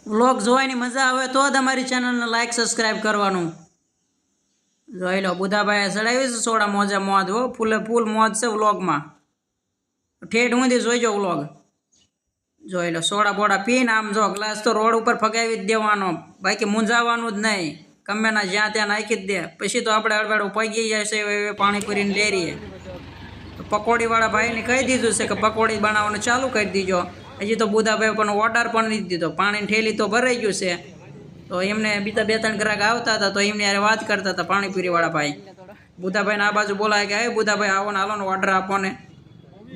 Vlog જોવાની મજા આવે તો જ અમારી ચેનલને લાઈક સબસ્ક્રાઈબ કરવાનું. જોઈ લો બુધાભાઈએ ચડાવી છે સોડા મોજે મોજ હો, ફૂલે ફૂલ મોજ છે વ્લોગમાં. ઠેઠ ઊંધી જોઈજો વ્લોગ. જોઈ લો સોડા બોડા પીને આમ જો ગ્લાસ તો રોડ ઉપર ફગાવી જ દેવાનો, બાકી મૂંઝાવાનું જ નહીં. ગમે ના જ્યાં ત્યાં નાખી જ દે. પછી તો આપણે અડવાડું પગી જાય છે એ પાણીપુરીને લેરીએ. તો પકોડીવાળા ભાઈને કહી દીધું છે કે પકોડી બનાવવાનું ચાલુ કરી દીજો. હજી તો બુધાભાઈ પણ ઓર્ડર પણ નથી દીધો. પાણીની ઠેલી તો ભરાઈ ગયું છે. તો એમને બીજા 2-3 ગ્રાહક આવતા હતા તો એમને યાર વાત કરતા હતા પાણીપુરીવાળા ભાઈ. બુધાભાઈને આ બાજુ બોલાય કે હે બુધાભાઈ આવો ને હાલો ને ઓર્ડર આપો ને.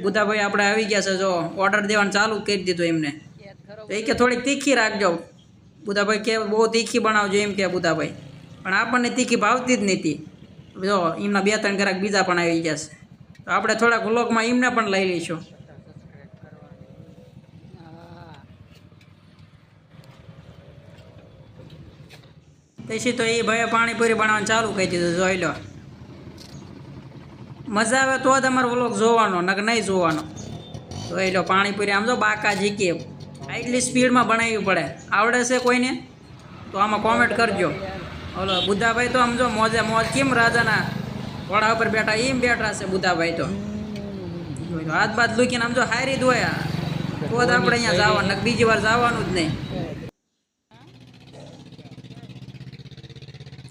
બુધાભાઈ આપણે આવી ગયા છે, જો ઓર્ડર દેવાનું ચાલુ કરી દીધું એમને. તો એ કે થોડીક તીખી રાખજો. બુધાભાઈ કે બહુ તીખી બનાવજો એમ કે બુધાભાઈ. પણ આપણને તીખી ભાવતી જ નથી. જો એમના 2-3 ગ્રાહક બીજા પણ આવી ગયા છે. તો આપણે થોડાક વ્લોગમાં એમને પણ લઈ લઈશું. પછી તો એ ભાઈએ પાણીપુરી બનાવવાનું ચાલુ કરી દીધું. જોઈ લો મજા આવે તો જ અમારો વ્લોગ જોવાનો, નક નહીં જોવાનો. જોઈ લો પાણીપુરી આમ જો બાકા ઝીકી આટલી સ્પીડમાં બનાવવી પડે. આવડે છે કોઈને તો આમાં કોમેન્ટ કરજો. ઓલો બુધાભાઈ તો આમ જો મોજે મોજ કેમ રાજાના ઘોડા ઉપર બેઠા એમ બેઠા છે બુધાભાઈ તો. જોઈ લો હાથ બાદ લૂકીને આમ જો હારી દોયા તો જ આપણે અહીંયા જવાનું, નક બીજી વાર જવાનું જ નહીં.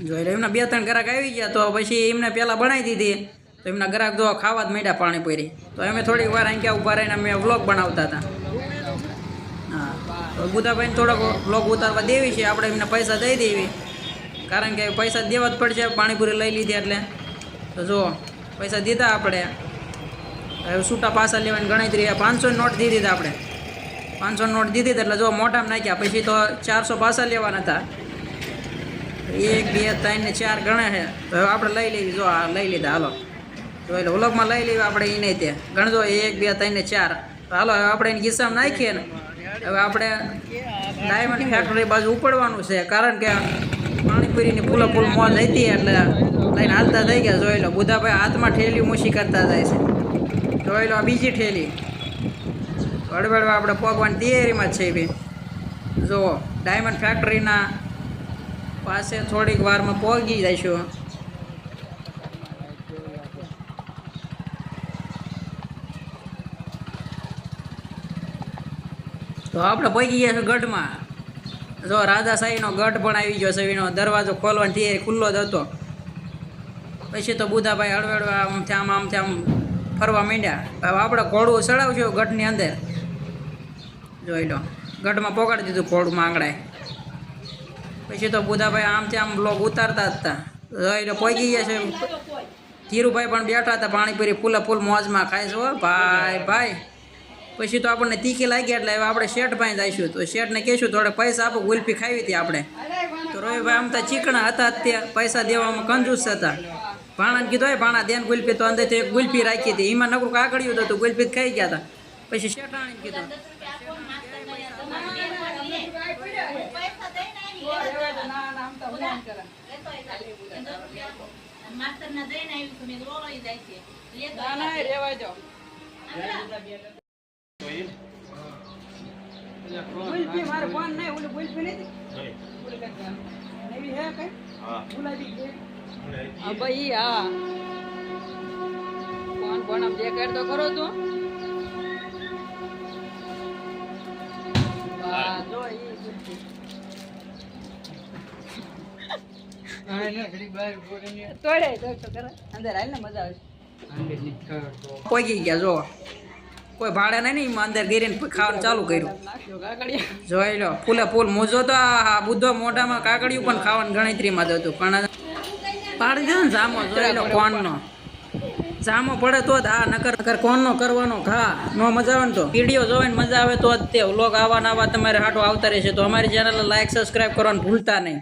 જોઈ લો એમના 2-3 ગ્રાહક આવી ગયા તો પછી એમને પહેલાં બનાવી દીધી. તો એમના ગ્રાહક જો ખાવા જ માંડ્યા પાણીપુરી. તો અમે થોડીક વાર અહીં ક્યાં ઊભા રહીને અમે વ્લોગ બનાવતા હતા. હા તો બુધાભાઈને થોડોક વ્લોગ ઉતારવા દેવી છે આપણે, એમને પૈસા દઈ દેવી. કારણ કે પૈસા દેવા જ પડશે પાણીપુરી લઈ લીધી એટલે. તો જો પૈસા દીધા આપણે. હવે છૂટા પાસા લેવાની ગણતરી 500 નોટ દીધી હતી આપણે. 500 નોટ દીધી એટલે જો મોઢામાં નાખ્યા. પછી તો 400 પાસા લેવાના હતા. 1 2 3 ને 4 ગણે છે. તો હવે આપણે લઈ લેવી. જો આ લઈ લીધા હાલો. જોઈ લો વ્લોગમાં લઈ લેવી આપણે એ નહીં તે ગણજો 1 2 3 ને 4. તો હાલો હવે આપણે એને ગીસામાં નાખીએ ને. હવે આપણે ડાયમંડ ફેક્ટરી બાજુ ઉપડવાનું છે. કારણ કે પાણીપુરીની ફૂલે ફૂલ મોજ હતી એટલે લઈને હાલતા થઈ ગયા. જોઈ લો બુધાભાઈ હાથમાં ઠેલી મૂછી કરતા જાય છે. જોઈ લો આ બીજી ઠેલી. હળવળવા આપણે પગવાની તૈયારીમાં જ છે ભાઈ. જુઓ ડાયમંડ ફેક્ટરીના પાસે થોડીક વારમાં પહોંચી જઈશું. તો આપણે પહોંચી ગયા છીએ ગઢમાં. જો રાજાશાહીનો ગઢ પણ આવી ગયો છે. એનો દરવાજો ખોલવાની તૈયારી ખુલ્લો જ હતો. પછી તો બુધાભાઈ હળવળવા આમથી આમ ફરવા માંડ્યા. હવે આપણે ઘોડું ચડાવશું ગઢની અંદર. જોઈ લો ગઢમાં પકડી દીધું ઘોડું આંગળાએ. પછી તો બુધાભાઈ આમથી આમ બ્લોગ ઉતારતા જ હતા. જોઈ લો પહોંચી ગયા છે. ધીરુભાઈ પણ બેઠા હતા પાણીપુરી ફૂલે ફૂલ મોજમાં ખાય છે ભાઈ ભાઈ. પછી તો આપણને તીખી લાગી એટલે હવે આપણે શેઠ પાસે જઈશું. તો શેઠને કહીશું થોડા પૈસા આપો, ગુલ્ફી ખાવી હતી આપણે. તો રોહિભાઈ આમ તો ચીકણા હતા ત્યાં પૈસા દેવામાં કંજૂસ હતા. ભાણાને કીધું હોય ભાણા દેન ગુલ્ફી. તો અંદરથી એક ગુલ્ફી રાખી હતી. એમાં નકરું કાકડ્યું હતું, ગુલ્ફી ખાઈ ગયા હતા. પછી શેઠાણીને કીધું ગુલ્ફી મારે કોણ નહીં ઓલી ગુલ્ફી નથી નવી હે કઈ ગુલાબી છે હા ભાઈ. હા કોણ કોણ આમ જે કર તો કરો તું. હા જો ઈ ગુલ્ફી તોડે તો કરે અંદર હાલ ને મજા આવે. પહોંચી ગયા જો કોઈ ભાડે નહીં એમાં અંદર ગીરીને ખાવાનું ચાલુ કર્યું. જોઈ લો ફૂલે ફૂલ મોજો તો આ બુદ્ધો મોઢામાં કાકડિયું પણ ખાવાની ગણતરીમાં જ હતું. પણ પાડી દીધો ને જામો. જોઈ લો કોનનો જામો પડે તો જ હા, નકર કોનનો કરવાનો ખા નો મજા આવે ને. તો વિડીયો જોઈને મજા આવે તો જ તે વ્લોગ આવા તમારે હાટો આવતા રહેશે. તો અમારી ચેનલને લાઈક સબસ્ક્રાઈબ કરવાનું ભૂલતા નહીં.